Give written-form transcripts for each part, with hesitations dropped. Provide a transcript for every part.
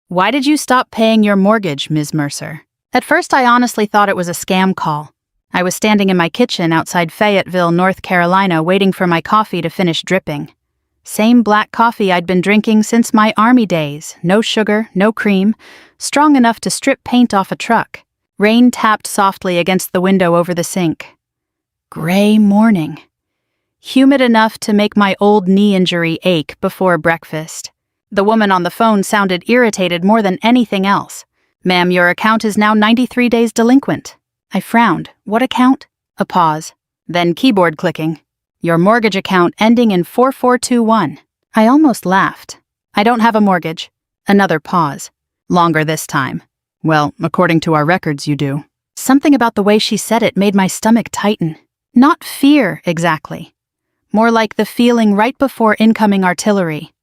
Why did you stop paying your mortgage, Ms. Mercer? At first, I honestly thought it was a scam call. I was standing in my kitchen outside Fayetteville, North Carolina, waiting for my coffee to finish dripping. Same black coffee I'd been drinking since my Army days, no sugar, no cream, strong enough to strip paint off a truck. Rain tapped softly against the window over the sink. Gray morning. Humid enough to make my old knee injury ache before breakfast. The woman on the phone sounded irritated more than anything else. Ma'am, your account is now 93 days delinquent. I frowned. What account? A pause. Then keyboard clicking. Your mortgage account ending in 4421. I almost laughed. I don't have a mortgage. Another pause. Longer this time. Well, according to our records, you do. Something about the way she said it made my stomach tighten. Not fear, exactly. More like the feeling right before incoming artillery.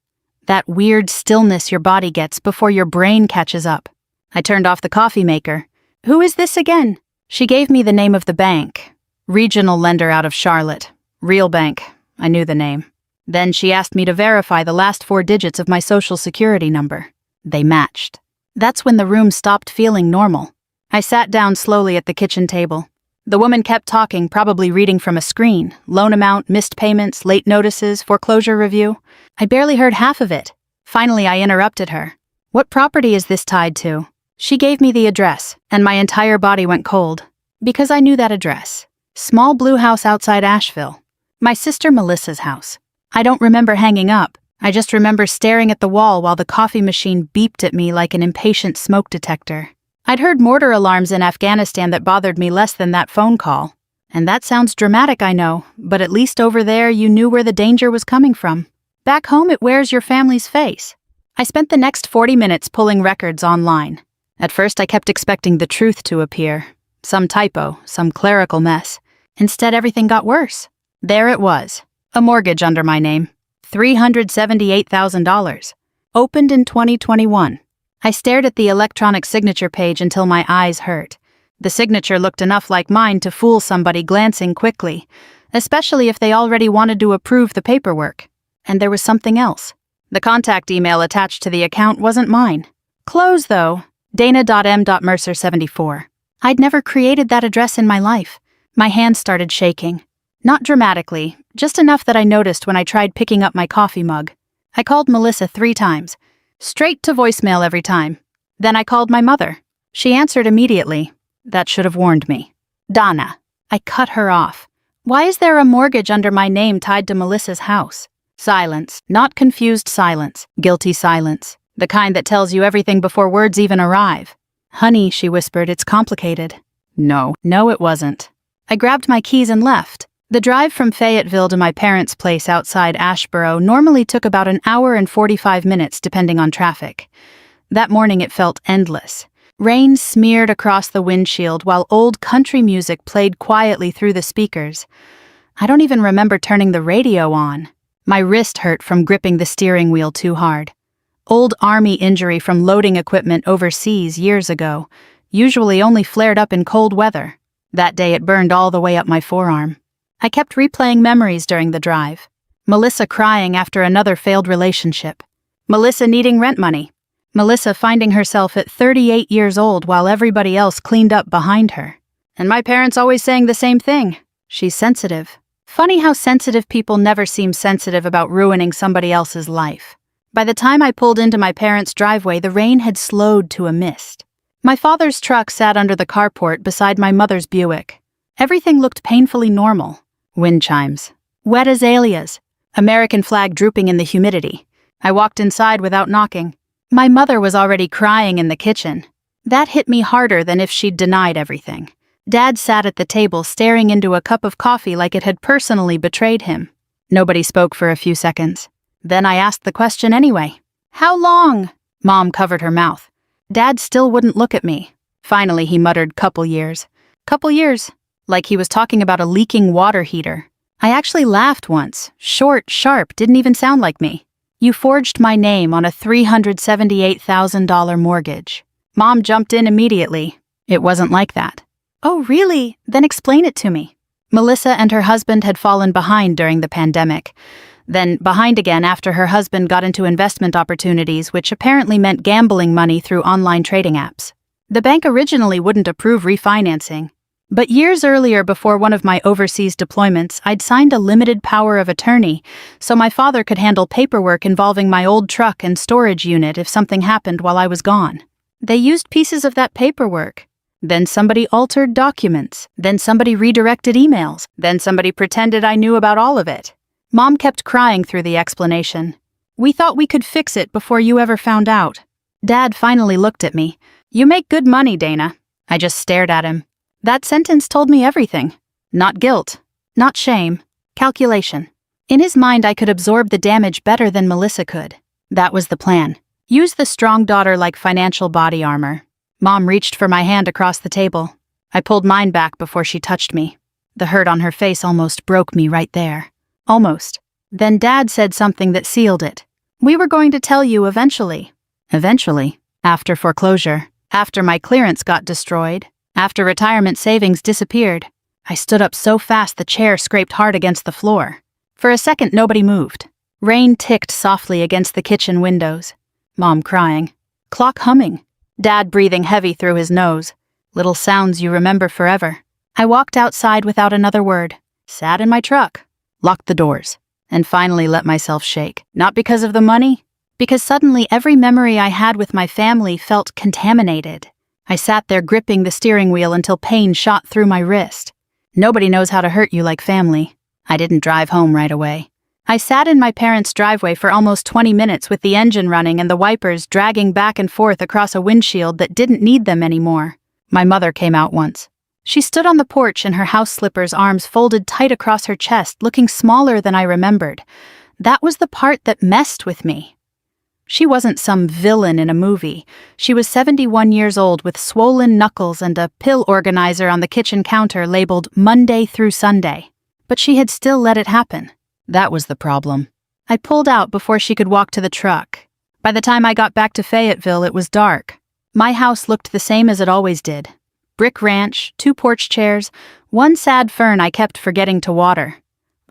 That weird stillness your body gets before your brain catches up. I turned off the coffee maker. Who is this again? She gave me the name of the bank. Regional lender out of Charlotte. Real bank. I knew the name. Then she asked me to verify the last 4 digits of my social security number. They matched. That's when the room stopped feeling normal. I sat down slowly at the kitchen table. The woman kept talking, probably reading from a screen. Loan amount, missed payments, late notices, foreclosure review. I barely heard half of it. Finally, I interrupted her. What property is this tied to? She gave me the address, and my entire body went cold. Because I knew that address. Small blue house outside Asheville. My sister Melissa's house. I don't remember hanging up. I just remember staring at the wall while the coffee machine beeped at me like an impatient smoke detector. I'd heard mortar alarms in Afghanistan that bothered me less than that phone call. And that sounds dramatic, I know, but at least over there you knew where the danger was coming from. Back home it wears your family's face. I spent the next 40 minutes pulling records online. At first I kept expecting the truth to appear. Some typo, some clerical mess. Instead everything got worse. There it was. A mortgage under my name. $378,000. Opened in 2021. I stared at the electronic signature page until my eyes hurt. The signature looked enough like mine to fool somebody glancing quickly, especially if they already wanted to approve the paperwork. And there was something else. The contact email attached to the account wasn't mine. Close, though. Dana.m.Mercer74. I'd never created that address in my life. My hands started shaking. Not dramatically, just enough that I noticed when I tried picking up my coffee mug. I called Melissa 3 times. Straight to voicemail every time. Then I called my mother. She answered immediately. That should have warned me. Donna. I cut her off. Why is there a mortgage under my name tied to Melissa's house? Silence. Not confused silence. Guilty silence. The kind that tells you everything before words even arrive. Honey, she whispered, it's complicated. No, it wasn't. I grabbed my keys and left. The drive from Fayetteville to my parents' place outside Asheboro normally took about an hour and 45 minutes depending on traffic. That morning it felt endless. Rain smeared across the windshield while old country music played quietly through the speakers. I don't even remember turning the radio on. My wrist hurt from gripping the steering wheel too hard. Old Army injury from loading equipment overseas years ago, usually only flared up in cold weather. That day it burned all the way up my forearm. I kept replaying memories during the drive. Melissa crying after another failed relationship. Melissa needing rent money. Melissa finding herself at 38 years old while everybody else cleaned up behind her. And my parents always saying the same thing. She's sensitive. Funny how sensitive people never seem sensitive about ruining somebody else's life. By the time I pulled into my parents' driveway, the rain had slowed to a mist. My father's truck sat under the carport beside my mother's Buick. Everything looked painfully normal. Wind chimes. Wet azaleas. American flag drooping in the humidity. I walked inside without knocking. My mother was already crying in the kitchen. That hit me harder than if she'd denied everything. Dad sat at the table staring into a cup of coffee like it had personally betrayed him. Nobody spoke for a few seconds. Then I asked the question anyway. How long? Mom covered her mouth. Dad still wouldn't look at me. Finally he muttered, couple years. Couple years. Like he was talking about a leaking water heater. I actually laughed once. Short, sharp, didn't even sound like me. You forged my name on a $378,000 mortgage. Mom jumped in immediately. It wasn't like that. Oh, really? Then explain it to me. Melissa and her husband had fallen behind during the pandemic. then behind again after her husband got into investment opportunities, which apparently meant gambling money through online trading apps. The bank originally wouldn't approve refinancing, but years earlier, before one of my overseas deployments, I'd signed a limited power of attorney so my father could handle paperwork involving my old truck and storage unit if something happened while I was gone. They used pieces of that paperwork. Then somebody altered documents. Then somebody redirected emails. Then somebody pretended I knew about all of it. Mom kept crying through the explanation. "We thought we could fix it before you ever found out." Dad finally looked at me. "You make good money, Dana." I just stared at him. That sentence told me everything. Not guilt. Not shame. Calculation. In his mind, I could absorb the damage better than Melissa could. That was the plan. Use the strong daughter like financial body armor. Mom reached for my hand across the table. I pulled mine back before she touched me. The hurt on her face almost broke me right there. Almost. Then Dad said something that sealed it. "We were going to tell you eventually." Eventually. After foreclosure. After my clearance got destroyed. After retirement savings disappeared. I stood up so fast the chair scraped hard against the floor. For a second, nobody moved. Rain ticked softly against the kitchen windows. Mom crying. Clock humming. Dad breathing heavy through his nose. Little sounds you remember forever. I walked outside without another word. Sat in my truck. Locked the doors. And finally let myself shake. Not because of the money. Because suddenly every memory I had with my family felt contaminated. I sat there gripping the steering wheel until pain shot through my wrist. Nobody knows how to hurt you like family. I didn't drive home right away. I sat in my parents' driveway for almost 20 minutes with the engine running and the wipers dragging back and forth across a windshield that didn't need them anymore. My mother came out once. She stood on the porch in her house slippers, arms folded tight across her chest, looking smaller than I remembered. That was the part that messed with me. She wasn't some villain in a movie. She was 71 years old with swollen knuckles and a pill organizer on the kitchen counter labeled Monday through Sunday. But she had still let it happen. That was the problem. I pulled out before she could walk to the truck. By the time I got back to Fayetteville, it was dark. My house looked the same as it always did. Brick ranch, 2 porch chairs, 1 sad fern I kept forgetting to water.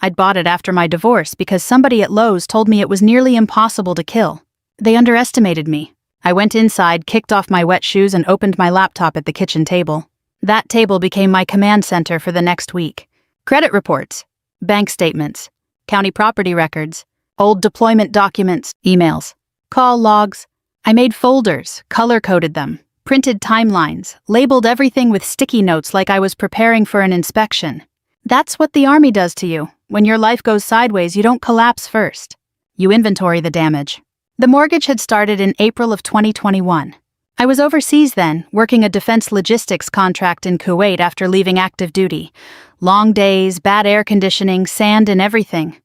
I'd bought it after my divorce because somebody at Lowe's told me it was nearly impossible to kill. They underestimated me. I went inside, kicked off my wet shoes, and opened my laptop at the kitchen table. That table became my command center for the next week. Credit reports, bank statements, county property records, old deployment documents, emails, call logs. I made folders, color-coded them, printed timelines, labeled everything with sticky notes like I was preparing for an inspection. That's what the Army does to you. When your life goes sideways, you don't collapse first. You inventory the damage. The mortgage had started in April of 2021. I was overseas then, working a defense logistics contract in Kuwait after leaving active duty. Long days, bad air conditioning, sand and everything.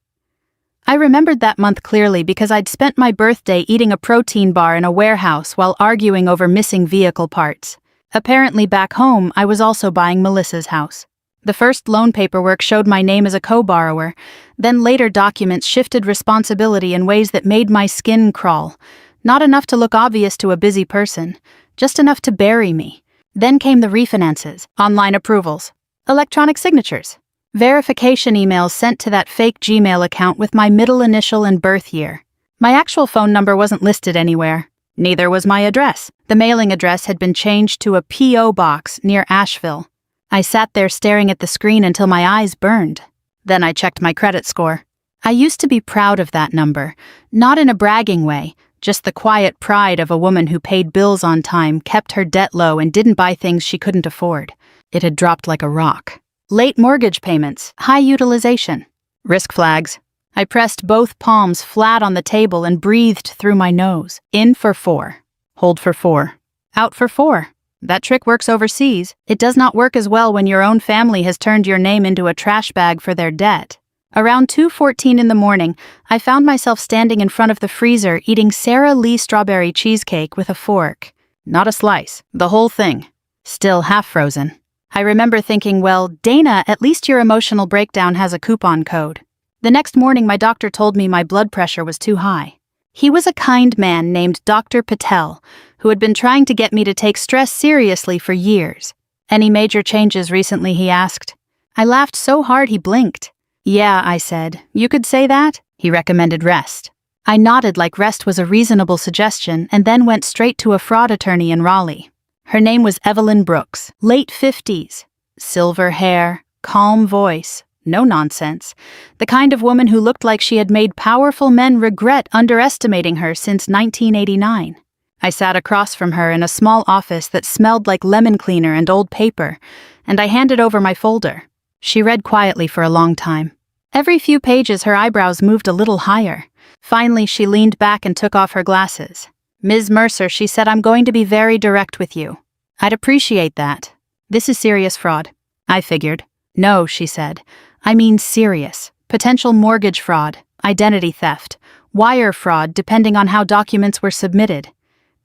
I remembered that month clearly because I'd spent my birthday eating a protein bar in a warehouse while arguing over missing vehicle parts. Apparently back home, I was also buying Melissa's house. The first loan paperwork showed my name as a co-borrower, then later documents shifted responsibility in ways that made my skin crawl. Not enough to look obvious to a busy person, just enough to bury me. Then came the refinances, online approvals, electronic signatures, verification emails sent to that fake Gmail account with my middle initial and birth year. My actual phone number wasn't listed anywhere. Neither was my address. The mailing address had been changed to a P.O. box near Asheville. I sat there staring at the screen until my eyes burned. Then I checked my credit score. I used to be proud of that number, not in a bragging way, just the quiet pride of a woman who paid bills on time, kept her debt low, and didn't buy things she couldn't afford. It had dropped like a rock. Late mortgage payments, high utilization, risk flags. I pressed both palms flat on the table and breathed through my nose. In for 4. Hold for 4. Out for 4. That trick works overseas. It does not work as well when your own family has turned your name into a trash bag for their debt. Around 2:14 in the morning, I found myself standing in front of the freezer eating Sara Lee strawberry cheesecake with a fork. Not a slice, the whole thing. Still half frozen. I remember thinking, well, Dana, at least your emotional breakdown has a coupon code. The next morning, my doctor told me my blood pressure was too high. He was a kind man named Dr. Patel, who had been trying to get me to take stress seriously for years. Any major changes recently, he asked. I laughed so hard he blinked. Yeah, I said, you could say that. He recommended rest. I nodded like rest was a reasonable suggestion and then went straight to a fraud attorney in Raleigh. Her name was Evelyn Brooks, late 50s. Silver hair, calm voice, no nonsense. The kind of woman who looked like she had made powerful men regret underestimating her since 1989. I sat across from her in a small office that smelled like lemon cleaner and old paper, and I handed over my folder. She read quietly for a long time. Every few pages her eyebrows moved a little higher. Finally, she leaned back and took off her glasses. "Ms. Mercer," she said, "I'm going to be very direct with you." "I'd appreciate that. This is serious fraud." I figured. "No," she said. "I mean serious. Potential mortgage fraud, identity theft, wire fraud depending on how documents were submitted.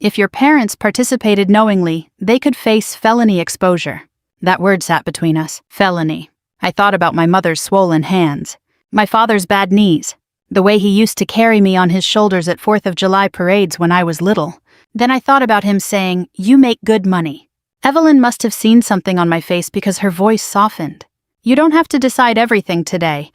If your parents participated knowingly, they could face felony exposure." That word sat between us. Felony. I thought about my mother's swollen hands, my father's bad knees, the way he used to carry me on his shoulders at 4th of July parades when I was little. Then I thought about him saying, "You make good money." Evelyn must have seen something on my face because her voice softened. "You don't have to decide everything today,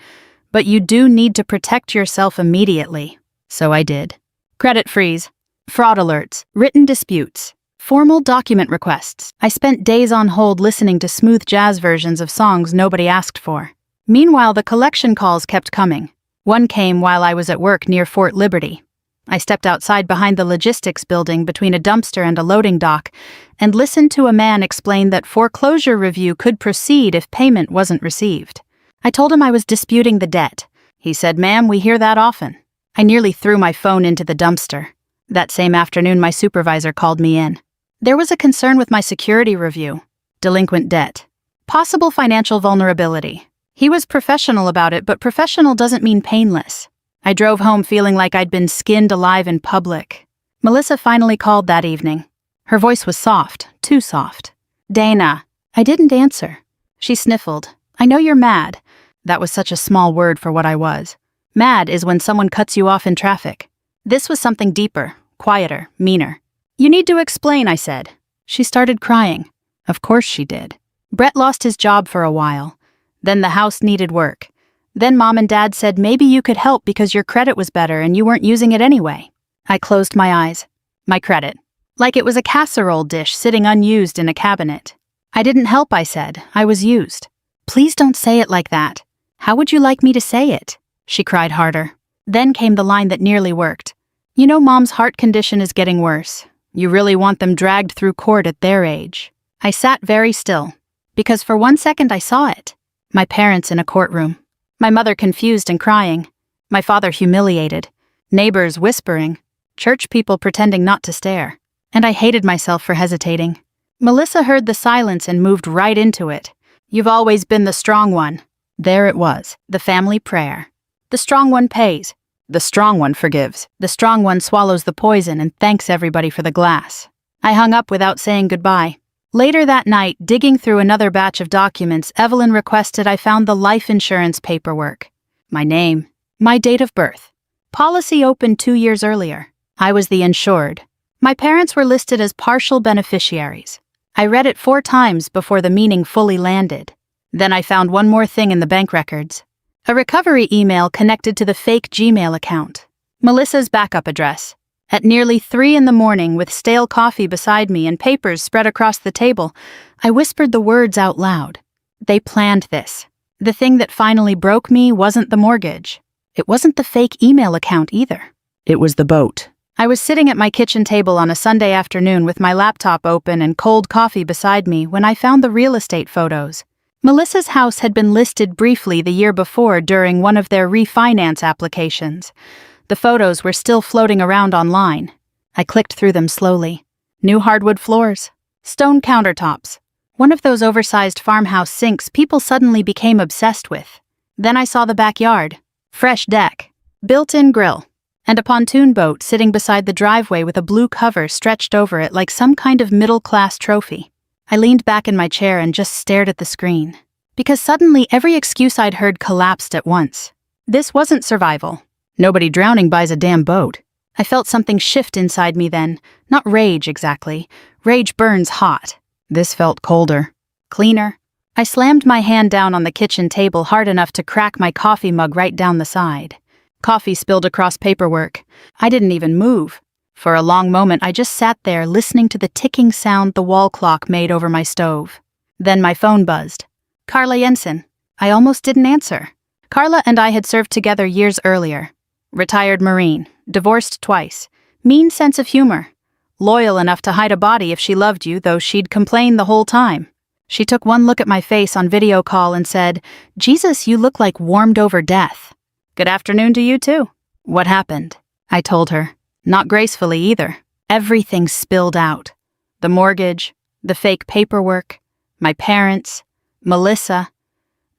but you do need to protect yourself immediately." So I did. Credit freeze, fraud alerts, written disputes, formal document requests. I spent days on hold listening to smooth jazz versions of songs nobody asked for. Meanwhile, the collection calls kept coming. One came while I was at work near Fort Liberty. I stepped outside behind the logistics building between a dumpster and a loading dock and listened to a man explain that foreclosure review could proceed if payment wasn't received. I told him I was disputing the debt. He said, "Ma'am, we hear that often." I nearly threw my phone into the dumpster. That same afternoon, my supervisor called me in. There was a concern with my security review, delinquent debt, possible financial vulnerability. He was professional about it, but professional doesn't mean painless. I drove home feeling like I'd been skinned alive in public. Melissa finally called that evening. Her voice was soft, too soft. "Dana." I didn't answer. She sniffled. "I know you're mad." That was such a small word for what I was. Mad is when someone cuts you off in traffic. This was something deeper, quieter, meaner. "You need to explain," I said. She started crying. Of course she did. Brett lost his job for a while. Then the house needed work. Then Mom and Dad said maybe you could help because your credit was better and you weren't using it anyway. I closed my eyes. My credit. Like it was a casserole dish sitting unused in a cabinet. "I didn't help," I said. "I was used." "Please don't say it like that." "How would you like me to say it?" She cried harder. Then came the line that nearly worked. "You know Mom's heart condition is getting worse. You really want them dragged through court at their age." I sat very still, because for 1 second I saw it. My parents in a courtroom. My mother confused and crying. My father humiliated. Neighbors whispering. Church people pretending not to stare. And I hated myself for hesitating. Melissa heard the silence and moved right into it. "You've always been the strong one." There it was, the family prayer. The strong one pays. The strong one forgives. The strong one swallows the poison and thanks everybody for the glass. I hung up without saying goodbye. Later that night, digging through another batch of documents, Evelyn requested I found the life insurance paperwork. My name, my date of birth. Policy opened 2 years earlier. I was the insured. My parents were listed as partial beneficiaries. I read it 4 times before the meaning fully landed. Then I found one more thing in the bank records. A recovery email connected to the fake Gmail account. Melissa's backup address. At nearly 3 a.m, with stale coffee beside me and papers spread across the table, I whispered the words out loud. They planned this. The thing that finally broke me wasn't the mortgage. It wasn't the fake email account either. It was the boat. I was sitting at my kitchen table on a Sunday afternoon with my laptop open and cold coffee beside me when I found the real estate photos. Melissa's house had been listed briefly the year before during one of their refinance applications. The photos were still floating around online. I clicked through them slowly. New hardwood floors. Stone countertops. One of those oversized farmhouse sinks people suddenly became obsessed with. Then I saw the backyard. Fresh deck. Built-in grill. And a pontoon boat sitting beside the driveway with a blue cover stretched over it like some kind of middle-class trophy. I leaned back in my chair and just stared at the screen. Because suddenly every excuse I'd heard collapsed at once. This wasn't survival. Nobody drowning buys a damn boat. I felt something shift inside me then. Not rage, exactly. Rage burns hot. This felt colder. Cleaner. I slammed my hand down on the kitchen table hard enough to crack my coffee mug right down the side. Coffee spilled across paperwork. I didn't even move. For a long moment, I just sat there listening to the ticking sound the wall clock made over my stove. Then my phone buzzed. Carla Jensen. I almost didn't answer. Carla and I had served together years earlier. Retired Marine, divorced twice, mean sense of humor, loyal enough to hide a body if she loved you, though she'd complain the whole time. She took one look at my face on video call and said, "Jesus, you look like warmed over death." "Good afternoon to you too." What happened? I told her. Not gracefully either. Everything spilled out. The mortgage, the fake paperwork, my parents, Melissa,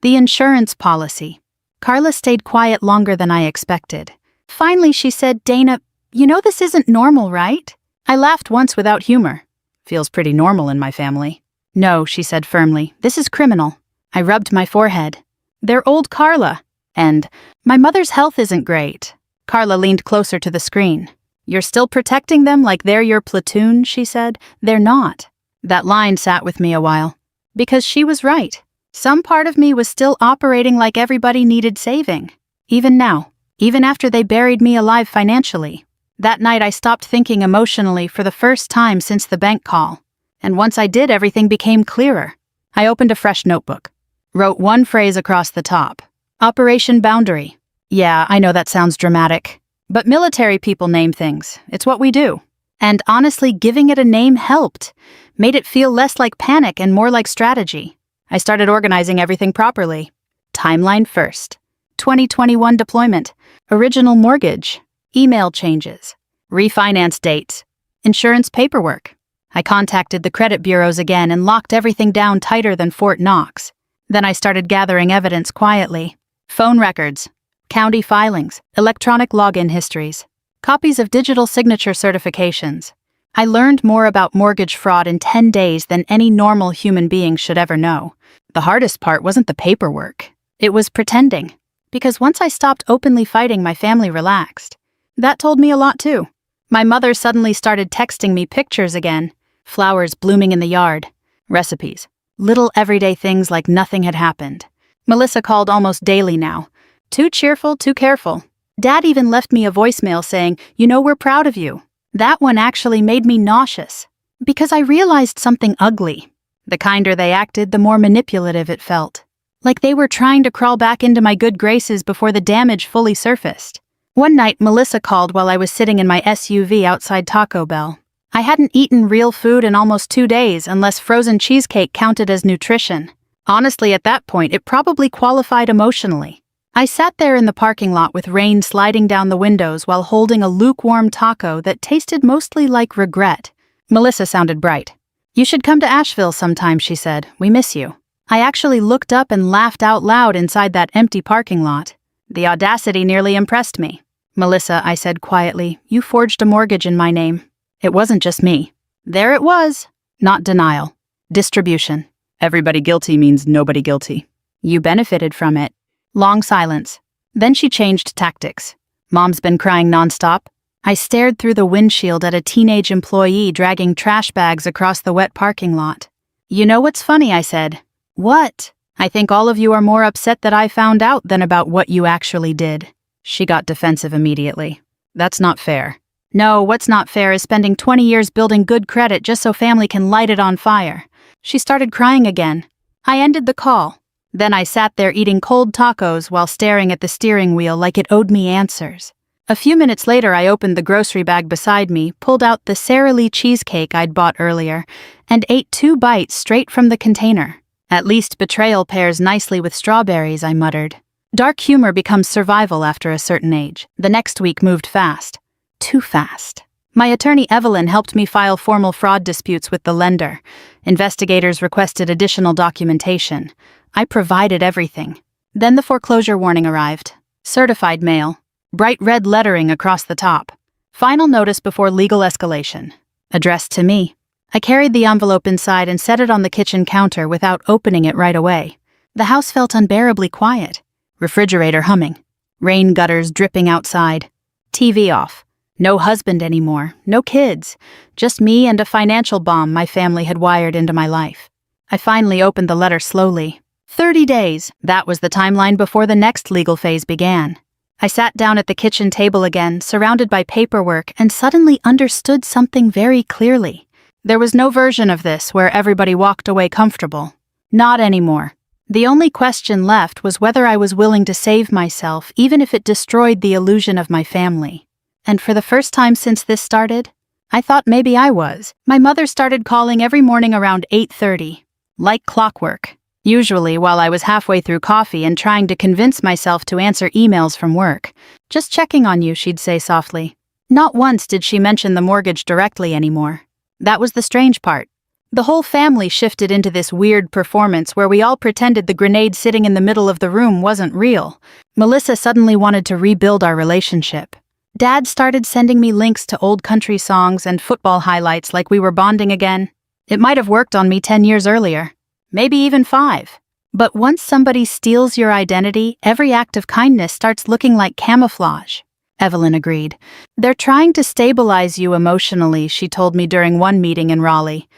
the insurance policy. Carla stayed quiet longer than I expected. Finally, she said, "Dana, you know this isn't normal, right?" I laughed once without humor. Feels pretty normal in my family. "No," she said firmly, "this is criminal." I rubbed my forehead. "They're old Carla. And my mother's health isn't great." Carla leaned closer to the screen. "You're still protecting them like they're your platoon," she said. "They're not." That line sat with me a while. Because she was right. Some part of me was still operating like everybody needed saving. Even now, even after they buried me alive financially. That night I stopped thinking emotionally for the first time since the bank call. And once I did, everything became clearer. I opened a fresh notebook. Wrote one phrase across the top. Operation Boundary. Yeah, I know that sounds dramatic. But military people name things. It's what we do. And honestly, giving it a name helped. Made it feel less like panic and more like strategy. I started organizing everything properly. Timeline first. 2021 deployment. Original mortgage. Email changes. Refinance dates. Insurance paperwork. I contacted the credit bureaus again and locked everything down tighter than Fort Knox. Then I started gathering evidence quietly. Phone records. County filings. Electronic login histories. Copies of digital signature certifications. I learned more about mortgage fraud in 10 days than any normal human being should ever know. The hardest part wasn't the paperwork. It was pretending. Because once I stopped openly fighting, my family relaxed. That told me a lot too. My mother suddenly started texting me pictures again. Flowers blooming in the yard. Recipes. Little everyday things like nothing had happened. Melissa called almost daily now. Too cheerful, too careful. Dad even left me a voicemail saying, "You know, we're proud of you." That one actually made me nauseous. Because I realized something ugly. The kinder they acted, the more manipulative it felt. Like they were trying to crawl back into my good graces before the damage fully surfaced. One night, Melissa called while I was sitting in my SUV outside Taco Bell. I hadn't eaten real food in almost 2 days unless frozen cheesecake counted as nutrition. Honestly, at that point, it probably qualified emotionally. I sat there in the parking lot with rain sliding down the windows while holding a lukewarm taco that tasted mostly like regret. Melissa sounded bright. "You should come to Asheville sometime," she said. "We miss you." I actually looked up and laughed out loud inside that empty parking lot. The audacity nearly impressed me. "Melissa," I said quietly, "you forged a mortgage in my name." It wasn't just me. There it was. Not denial. Distribution. Everybody guilty means nobody guilty. You benefited from it. Long silence. Then she changed tactics. "Mom's been crying nonstop." I stared through the windshield at a teenage employee dragging trash bags across the wet parking lot. "You know what's funny?" I said. "What?" "I think all of you are more upset that I found out than about what you actually did." She got defensive immediately. "That's not fair." "No, what's not fair is spending 20 years building good credit just so family can light it on fire." She started crying again. I ended the call. Then I sat there eating cold tacos while staring at the steering wheel like it owed me answers. A few minutes later, I opened the grocery bag beside me, pulled out the Sara Lee cheesecake I'd bought earlier, and ate 2 bites straight from the container. "At least betrayal pairs nicely with strawberries," I muttered. Dark humor becomes survival after a certain age. The next week moved fast. Too fast. My attorney Evelyn helped me file formal fraud disputes with the lender. Investigators requested additional documentation. I provided everything. Then the foreclosure warning arrived. Certified mail. Bright red lettering across the top. Final notice before legal escalation. Addressed to me. I carried the envelope inside and set it on the kitchen counter without opening it right away. The house felt unbearably quiet. Refrigerator humming. Rain gutters dripping outside. TV off. No husband anymore. No kids. Just me and a financial bomb my family had wired into my life. I finally opened the letter slowly. 30 days. That was the timeline before the next legal phase began. I sat down at the kitchen table again, surrounded by paperwork, and suddenly understood something very clearly. There was no version of this where everybody walked away comfortable. Not anymore. The only question left was whether I was willing to save myself, even if it destroyed the illusion of my family. And for the first time since this started, I thought maybe I was. My mother started calling every morning around 8:30, like clockwork. Usually while I was halfway through coffee and trying to convince myself to answer emails from work. "Just checking on you," she'd say softly. Not once did she mention the mortgage directly anymore. That was the strange part. The whole family shifted into this weird performance where we all pretended the grenade sitting in the middle of the room wasn't real. Melissa suddenly wanted to rebuild our relationship. Dad started sending me links to old country songs and football highlights like we were bonding again. It might have worked on me 10 years earlier. Maybe even 5. But once somebody steals your identity, every act of kindness starts looking like camouflage. Evelyn agreed. "They're trying to stabilize you emotionally," she told me during one meeting in Raleigh.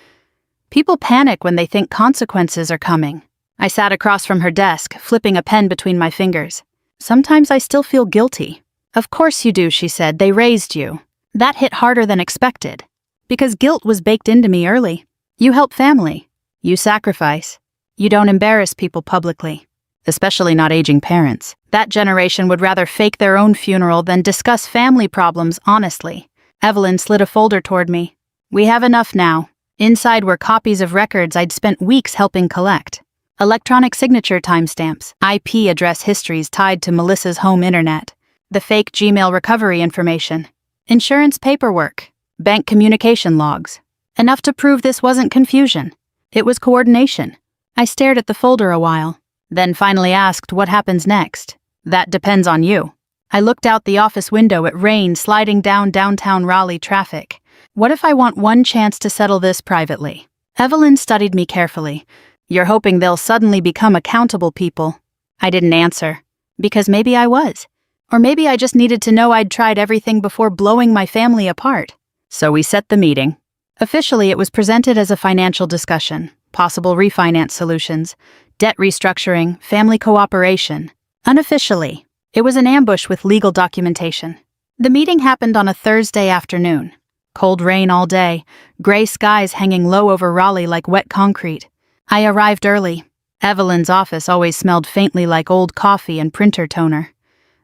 "People panic when they think consequences are coming." I sat across from her desk, flipping a pen between my fingers. "Sometimes I still feel guilty." "Of course you do," she said. "They raised you." That hit harder than expected. Because guilt was baked into me early. You help family. You sacrifice. You don't embarrass people publicly. Especially not aging parents. That generation would rather fake their own funeral than discuss family problems honestly. Evelyn slid a folder toward me. "We have enough now." Inside were copies of records I'd spent weeks helping collect. Electronic signature timestamps, IP address histories tied to Melissa's home internet, the fake Gmail recovery information, insurance paperwork, bank communication logs. Enough to prove this wasn't confusion. It was coordination. I stared at the folder a while, then finally asked what happens next. "That depends on you." I looked out the office window at rain sliding down downtown Raleigh traffic. "What if I want one chance to settle this privately?" Evelyn studied me carefully. "You're hoping they'll suddenly become accountable people." I didn't answer, because maybe I was. Or maybe I just needed to know I'd tried everything before blowing my family apart. So we set the meeting. Officially, it was presented as a financial discussion, possible refinance solutions, debt restructuring, family cooperation. Unofficially, it was an ambush with legal documentation. The meeting happened on a Thursday afternoon. Cold rain all day, gray skies hanging low over Raleigh like wet concrete. I arrived early. Evelyn's office always smelled faintly like old coffee and printer toner.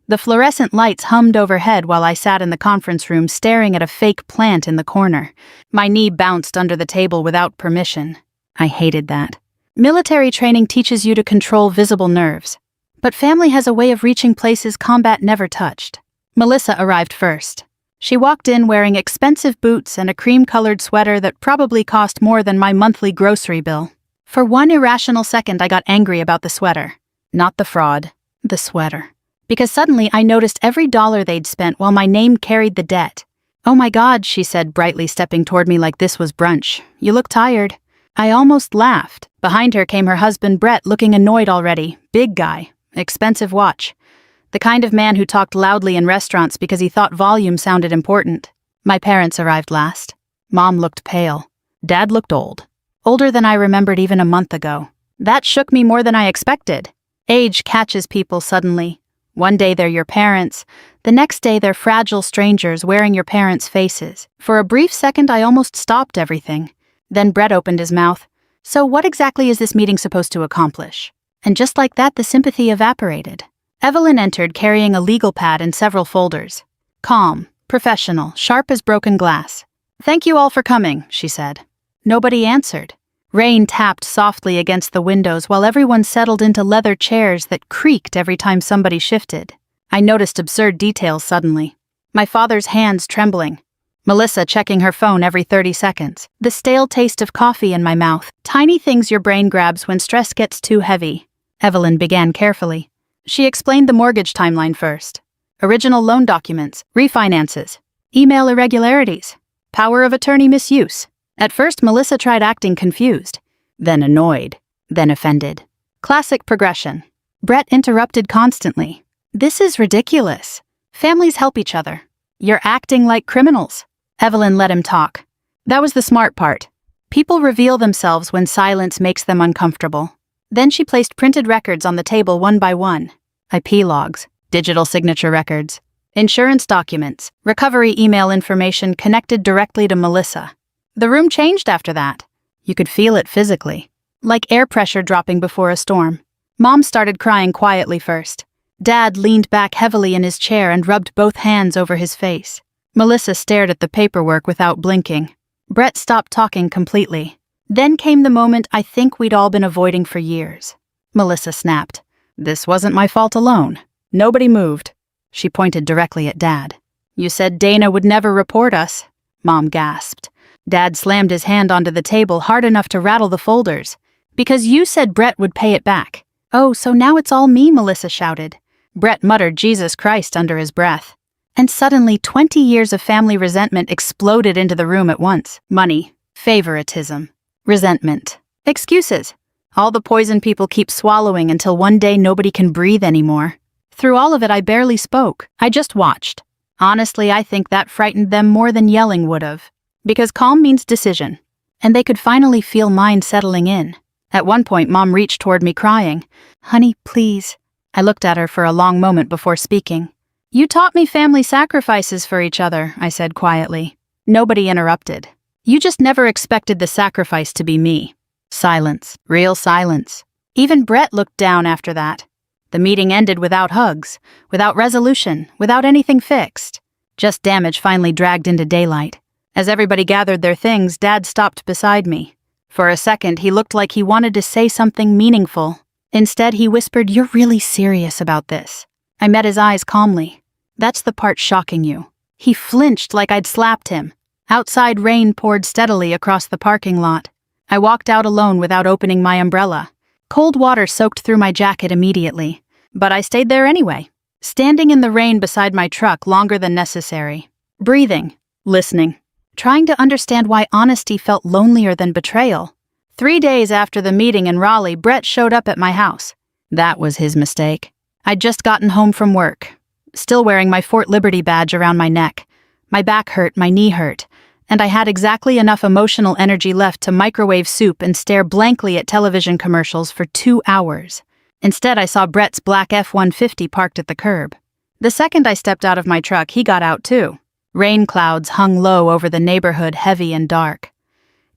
The fluorescent lights hummed overhead while I sat in the conference room staring at a fake plant in the corner. My knee bounced under the table without permission. I hated that. Military training teaches you to control visible nerves. But family has a way of reaching places combat never touched. Melissa arrived first. She walked in wearing expensive boots and a cream-colored sweater that probably cost more than my monthly grocery bill. For one irrational second I got angry about the sweater. Not the fraud, the sweater. Because suddenly I noticed every dollar they'd spent while my name carried the debt. "Oh my God," she said, brightly stepping toward me like this was brunch. "You look tired." I almost laughed. Behind her came her husband Brett, looking annoyed already. Big guy. Expensive watch. The kind of man who talked loudly in restaurants because he thought volume sounded important. My parents arrived last. Mom looked pale. Dad looked old. Older than I remembered even a month ago. That shook me more than I expected. Age catches people suddenly. One day they're your parents, the next day they're fragile strangers wearing your parents' faces. For a brief second I almost stopped everything. Then Brett opened his mouth. "So what exactly is this meeting supposed to accomplish?" And just like that the sympathy evaporated. Evelyn entered carrying a legal pad and several folders. Calm, professional, sharp as broken glass. "Thank you all for coming," she said. Nobody answered. Rain tapped softly against the windows while everyone settled into leather chairs that creaked every time somebody shifted. I noticed absurd details suddenly. My father's hands trembling. Melissa checking her phone every 30 seconds. The stale taste of coffee in my mouth. Tiny things your brain grabs when stress gets too heavy. Evelyn began carefully. She explained the mortgage timeline first. Original loan documents, refinances, email irregularities, power of attorney misuse. At first, Melissa tried acting confused, then annoyed, then offended. Classic progression. Brett interrupted constantly. "This is ridiculous. Families help each other. You're acting like criminals." Evelyn let him talk. That was the smart part. People reveal themselves when silence makes them uncomfortable. Then she placed printed records on the table one by one. IP logs, digital signature records, insurance documents, recovery email information connected directly to Melissa. The room changed after that. You could feel it physically, like air pressure dropping before a storm. Mom started crying quietly first. Dad leaned back heavily in his chair and rubbed both hands over his face. Melissa stared at the paperwork without blinking. Brett stopped talking completely. Then came the moment I think we'd all been avoiding for years. Melissa snapped. "This wasn't my fault alone. Nobody moved." She pointed directly at Dad. "You said Dana would never report us." Mom gasped. Dad slammed his hand onto the table hard enough to rattle the folders. "Because you said Brett would pay it back." "Oh, so now it's all me," Melissa shouted. Brett muttered Jesus Christ under his breath. And suddenly 20 years of family resentment exploded into the room at once. Money, favoritism, resentment, excuses. All the poison people keep swallowing until one day nobody can breathe anymore. Through all of it, I barely spoke. I just watched. Honestly, I think that frightened them more than yelling would have. Because calm means decision. And they could finally feel mine settling in. At one point, Mom reached toward me crying. "Honey, please." I looked at her for a long moment before speaking. "You taught me family sacrifices for each other," I said quietly. Nobody interrupted. "You just never expected the sacrifice to be me." Silence. Real silence. Even Brett looked down after that. The meeting ended without hugs, without resolution, without anything fixed. Just damage finally dragged into daylight. As everybody gathered their things, Dad stopped beside me. For a second, he looked like he wanted to say something meaningful. Instead, he whispered, "You're really serious about this." I met his eyes calmly. "That's the part shocking you." He flinched like I'd slapped him. Outside, rain poured steadily across the parking lot. I walked out alone without opening my umbrella. Cold water soaked through my jacket immediately. But I stayed there anyway, standing in the rain beside my truck longer than necessary. Breathing, listening, trying to understand why honesty felt lonelier than betrayal. 3 days after the meeting in Raleigh, Brett showed up at my house. That was his mistake. I'd just gotten home from work, still wearing my Fort Liberty badge around my neck. My back hurt, my knee hurt, and I had exactly enough emotional energy left to microwave soup and stare blankly at television commercials for 2 hours. Instead, I saw Brett's black F-150 parked at the curb. The second I stepped out of my truck, he got out too. Rain clouds hung low over the neighborhood, heavy and dark.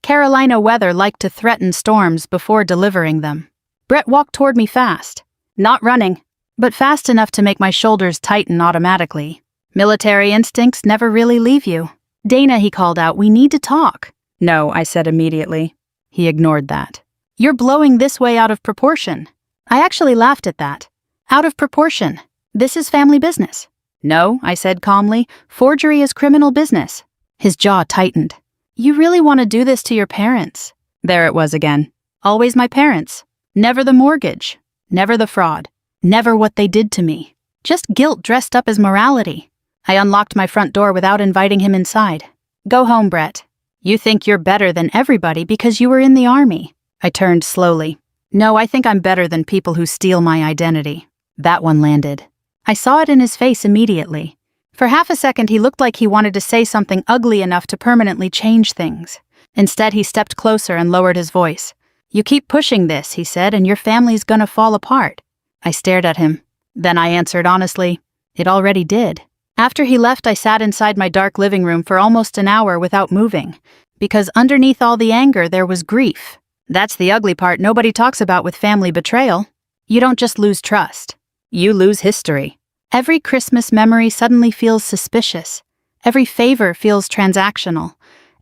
Carolina weather liked to threaten storms before delivering them. Brett walked toward me fast, not running, but fast enough to make my shoulders tighten automatically. Military instincts never really leave you. "Dana," he called out, "we need to talk." "No," I said immediately. He ignored that. "You're blowing this way out of proportion." I actually laughed at that. Out of proportion. This is family business. "No," I said calmly, "forgery is criminal business." His jaw tightened. "You really want to do this to your parents?" There it was again. Always my parents. Never the mortgage. Never the fraud. Never what they did to me. Just guilt dressed up as morality. I unlocked my front door without inviting him inside. "Go home, Brett. You think you're better than everybody because you were in the army." I turned slowly. "No, I think I'm better than people who steal my identity." That one landed. I saw it in his face immediately. For half a second, he looked like he wanted to say something ugly enough to permanently change things. Instead, he stepped closer and lowered his voice. "You keep pushing this," he said, "and your family's gonna fall apart." I stared at him. Then I answered honestly, "It already did." After he left, I sat inside my dark living room for almost an hour without moving, because underneath all the anger there was grief. That's the ugly part nobody talks about with family betrayal. You don't just lose trust. You lose history. Every Christmas memory suddenly feels suspicious. Every favor feels transactional.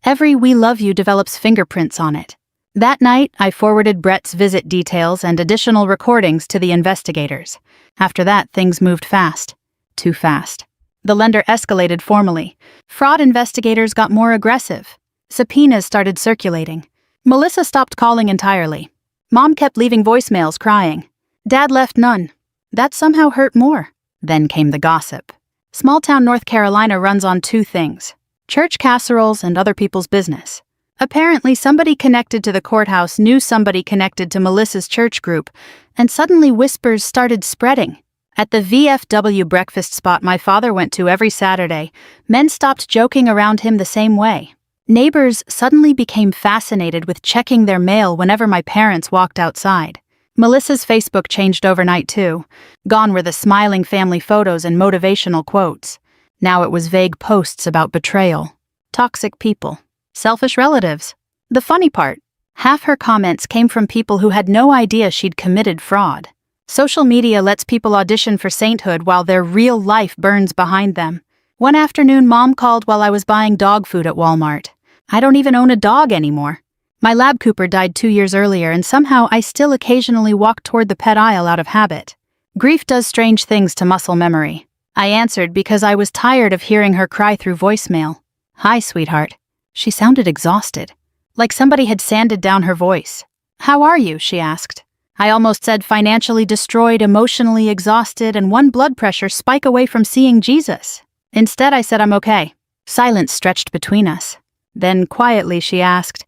Every "we love you" develops fingerprints on it. That night, I forwarded Brett's visit details and additional recordings to the investigators. After that, things moved fast. Too fast. The lender escalated formally. Fraud investigators got more aggressive. Subpoenas started circulating. Melissa stopped calling entirely. Mom kept leaving voicemails crying. Dad left none. That somehow hurt more. Then came the gossip. Small-town North Carolina runs on 2 things: church casseroles and other people's business. Apparently, somebody connected to the courthouse knew somebody connected to Melissa's church group, and suddenly whispers started spreading. At the VFW breakfast spot my father went to every Saturday, men stopped joking around him the same way. Neighbors suddenly became fascinated with checking their mail whenever my parents walked outside. Melissa's Facebook changed overnight too. Gone were the smiling family photos and motivational quotes. Now it was vague posts about betrayal, toxic people, selfish relatives. The funny part, half her comments came from people who had no idea she'd committed fraud. Social media lets people audition for sainthood while their real life burns behind them. One afternoon, Mom called while I was buying dog food at Walmart. I don't even own a dog anymore. My lab Cooper died 2 years earlier, and somehow I still occasionally walk toward the pet aisle out of habit. Grief does strange things to muscle memory. I answered because I was tired of hearing her cry through voicemail. "Hi, sweetheart." She sounded exhausted, like somebody had sanded down her voice. "How are you?" she asked. I almost said financially destroyed, emotionally exhausted, and one blood pressure spike away from seeing Jesus. Instead, I said I'm okay. Silence stretched between us. Then, quietly, she asked,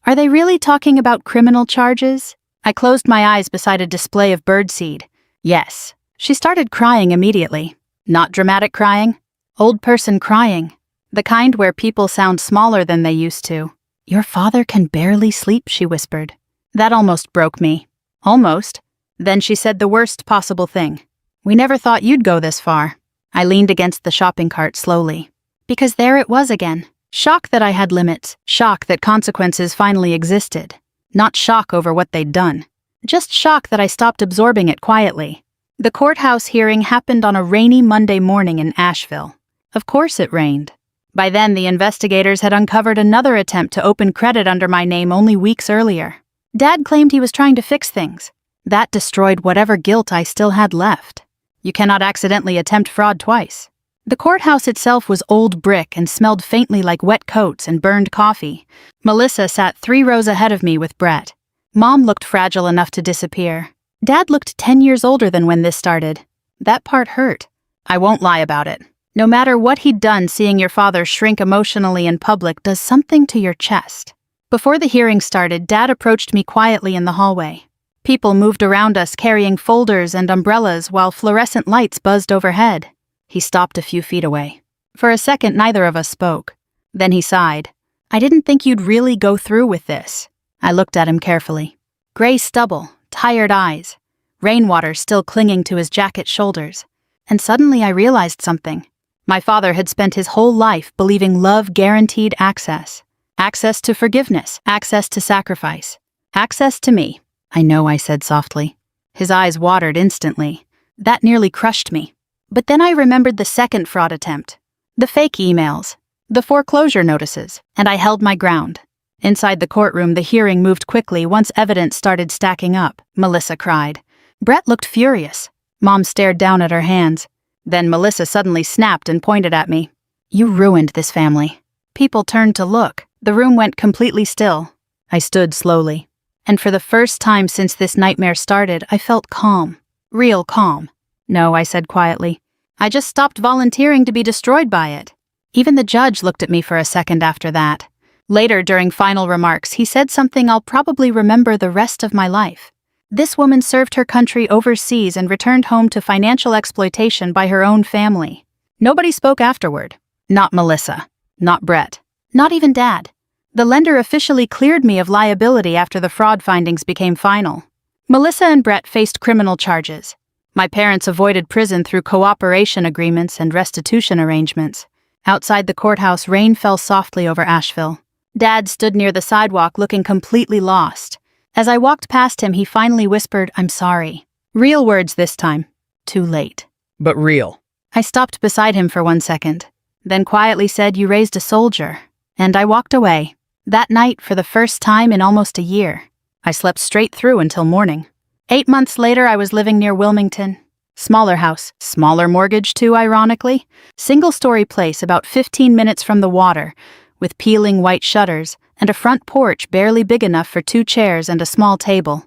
"Are they really talking about criminal charges?" I closed my eyes beside a display of birdseed. "Yes." She started crying immediately. Not dramatic crying. Old person crying. The kind where people sound smaller than they used to. "Your father can barely sleep," she whispered. That almost broke me. Almost. Then she said the worst possible thing. "We never thought you'd go this far." I leaned against the shopping cart slowly. Because there it was again. Shock that I had limits. Shock that consequences finally existed. Not shock over what they'd done. Just shock that I stopped absorbing it quietly. The courthouse hearing happened on a rainy Monday morning in Asheville. Of course it rained. By then, the investigators had uncovered another attempt to open credit under my name only weeks earlier. Dad claimed he was trying to fix things. That destroyed whatever guilt I still had left. You cannot accidentally attempt fraud twice. The courthouse itself was old brick and smelled faintly like wet coats and burned coffee. Melissa sat 3 rows ahead of me with Brett. Mom looked fragile enough to disappear. Dad looked 10 years older than when this started. That part hurt. I won't lie about it. No matter what he'd done, seeing your father shrink emotionally in public does something to your chest. Before the hearing started, Dad approached me quietly in the hallway. People moved around us carrying folders and umbrellas while fluorescent lights buzzed overhead. He stopped a few feet away. For a second, neither of us spoke. Then he sighed. "I didn't think you'd really go through with this." I looked at him carefully. Gray stubble, tired eyes, rainwater still clinging to his jacket shoulders. And suddenly I realized something. My father had spent his whole life believing love guaranteed access. Access to forgiveness, access to sacrifice, access to me. "I know," I said softly. His eyes watered instantly. That nearly crushed me. But then I remembered the second fraud attempt. The fake emails, the foreclosure notices, and I held my ground. Inside the courtroom, the hearing moved quickly once evidence started stacking up. Melissa cried. Brett looked furious. Mom stared down at her hands. Then Melissa suddenly snapped and pointed at me. "You ruined this family." People turned to look. The room went completely still. I stood slowly. And for the first time since this nightmare started, I felt calm. Real calm. "No," I said quietly. "I just stopped volunteering to be destroyed by it." Even the judge looked at me for a second after that. Later, during final remarks, he said something I'll probably remember the rest of my life. This woman served her country overseas and returned home to financial exploitation by her own family. Nobody spoke afterward. Not Melissa. Not Brett. Not even Dad. The lender officially cleared me of liability after the fraud findings became final. Melissa and Brett faced criminal charges. My parents avoided prison through cooperation agreements and restitution arrangements. Outside the courthouse, rain fell softly over Asheville. Dad stood near the sidewalk looking completely lost. As I walked past him, he finally whispered, "I'm sorry." Real words this time. Too late. But real. I stopped beside him for 1 second, then quietly said, "You raised a soldier." And I walked away. That night, for the first time in almost a year, I slept straight through until morning. 8 months later, I was living near Wilmington. Smaller house, smaller mortgage too, ironically. Single-story place about 15 minutes from the water, with peeling white shutters and a front porch barely big enough for 2 chairs and a small table.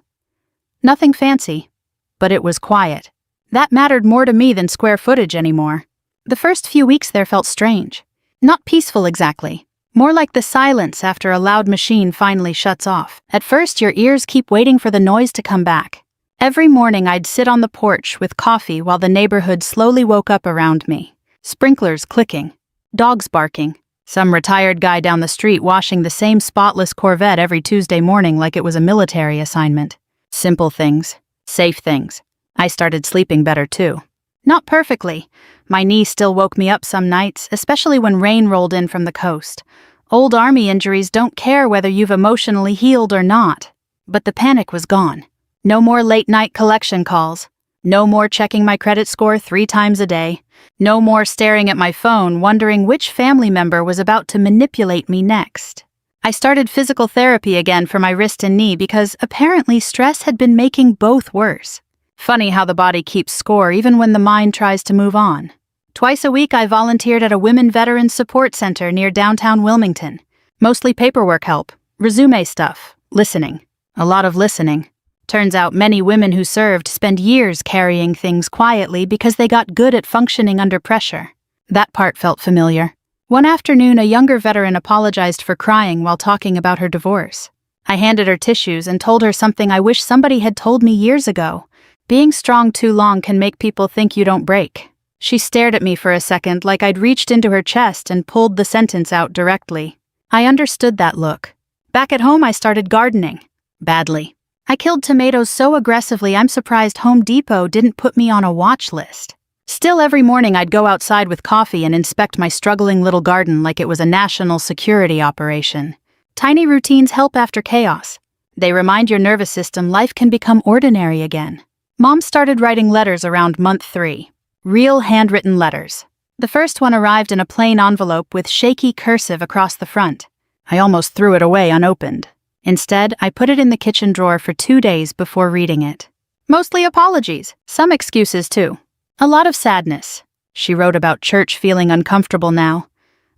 Nothing fancy, but it was quiet. That mattered more to me than square footage anymore. The first few weeks there felt strange. Not peaceful exactly. More like the silence after a loud machine finally shuts off. At first, your ears keep waiting for the noise to come back. Every morning, I'd sit on the porch with coffee while the neighborhood slowly woke up around me. Sprinklers clicking, dogs barking, some retired guy down the street washing the same spotless Corvette every Tuesday morning like it was a military assignment. Simple things. Safe things. I started sleeping better too. Not perfectly. My knee still woke me up some nights, especially when rain rolled in from the coast. Old army injuries don't care whether you've emotionally healed or not. But the panic was gone. No more late-night collection calls. No more checking my credit score 3 times a day. No more staring at my phone wondering which family member was about to manipulate me next. I started physical therapy again for my wrist and knee because apparently stress had been making both worse. Funny how the body keeps score even when the mind tries to move on. Twice a week I volunteered at a women veterans support center near downtown Wilmington. Mostly paperwork help, resume stuff, listening. A lot of listening. Turns out many women who served spend years carrying things quietly because they got good at functioning under pressure. That part felt familiar. One afternoon, a younger veteran apologized for crying while talking about her divorce. I handed her tissues and told her something I wish somebody had told me years ago. Being strong too long can make people think you don't break. She stared at me for a second like I'd reached into her chest and pulled the sentence out directly. I understood that look. Back at home, I started gardening. Badly. I killed tomatoes so aggressively I'm surprised Home Depot didn't put me on a watch list. Still, every morning I'd go outside with coffee and inspect my struggling little garden like it was a national security operation. Tiny routines help after chaos. They remind your nervous system life can become ordinary again. Mom started writing letters around month 3. Real handwritten letters. The first one arrived in a plain envelope with shaky cursive across the front. I almost threw it away unopened. Instead, I put it in the kitchen drawer for 2 days before reading it. Mostly apologies, some excuses too. A lot of sadness. She wrote about church feeling uncomfortable now,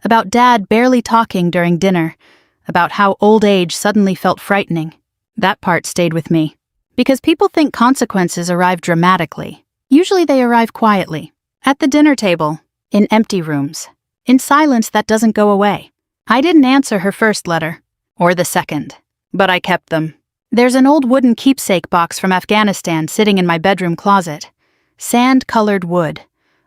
about Dad barely talking during dinner, about how old age suddenly felt frightening. That part stayed with me. Because people think consequences arrive dramatically. Usually they arrive quietly. At the dinner table, in empty rooms, in silence that doesn't go away. I didn't answer her first letter, or the second. But I kept them. There's an old wooden keepsake box from Afghanistan sitting in my bedroom closet. Sand-colored wood.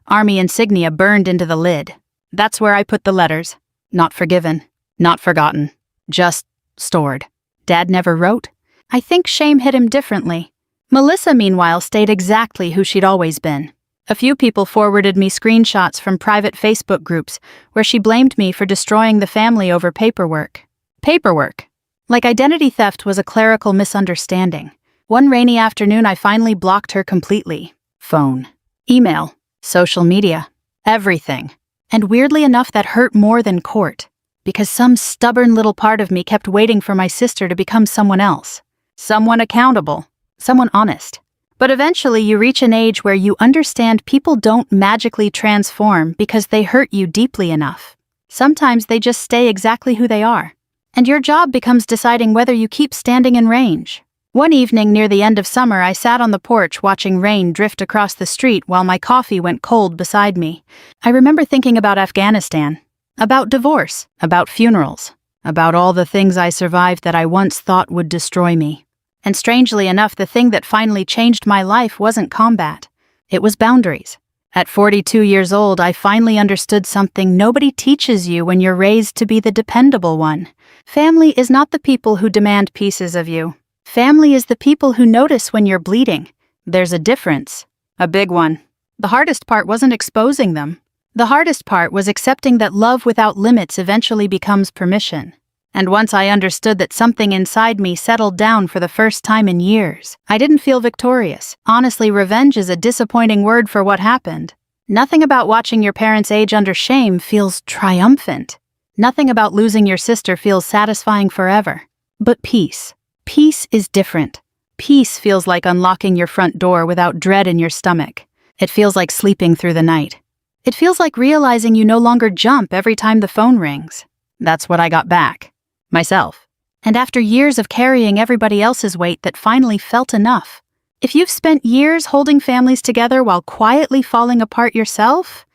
Army insignia burned into the lid. That's where I put the letters. Not forgiven. Not forgotten. Just stored. Dad never wrote. I think shame hit him differently. Melissa, meanwhile, stayed exactly who she'd always been. A few people forwarded me screenshots from private Facebook groups where she blamed me for destroying the family over paperwork. Paperwork. Like identity theft was a clerical misunderstanding. One rainy afternoon, I finally blocked her completely. Phone, email, social media, everything. And weirdly enough, that hurt more than court, because some stubborn little part of me kept waiting for my sister to become someone else. Someone accountable, someone honest. But eventually you reach an age where you understand people don't magically transform because they hurt you deeply enough. Sometimes they just stay exactly who they are. And your job becomes deciding whether you keep standing in range. One evening near the end of summer, I sat on the porch watching rain drift across the street while my coffee went cold beside me. I remember thinking about Afghanistan, about divorce, about funerals, about all the things I survived that I once thought would destroy me. And strangely enough, the thing that finally changed my life wasn't combat. It was boundaries. At 42 years old, I finally understood something nobody teaches you when you're raised to be the dependable one. Family is not the people who demand pieces of you. Family is the people who notice when you're bleeding. There's a difference. A big one. The hardest part wasn't exposing them. The hardest part was accepting that love without limits eventually becomes permission. And once I understood that something inside me settled down for the first time in years, I didn't feel victorious. Honestly, revenge is a disappointing word for what happened. Nothing about watching your parents age under shame feels triumphant. Nothing about losing your sister feels satisfying forever. But peace. Peace is different. Peace feels like unlocking your front door without dread in your stomach. It feels like sleeping through the night. It feels like realizing you no longer jump every time the phone rings. That's what I got back. Myself. And after years of carrying everybody else's weight, that finally felt enough. If you've spent years holding families together while quietly falling apart yourself,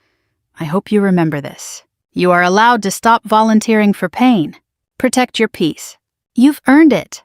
I hope you remember this. You are allowed to stop volunteering for pain. Protect your peace. You've earned it.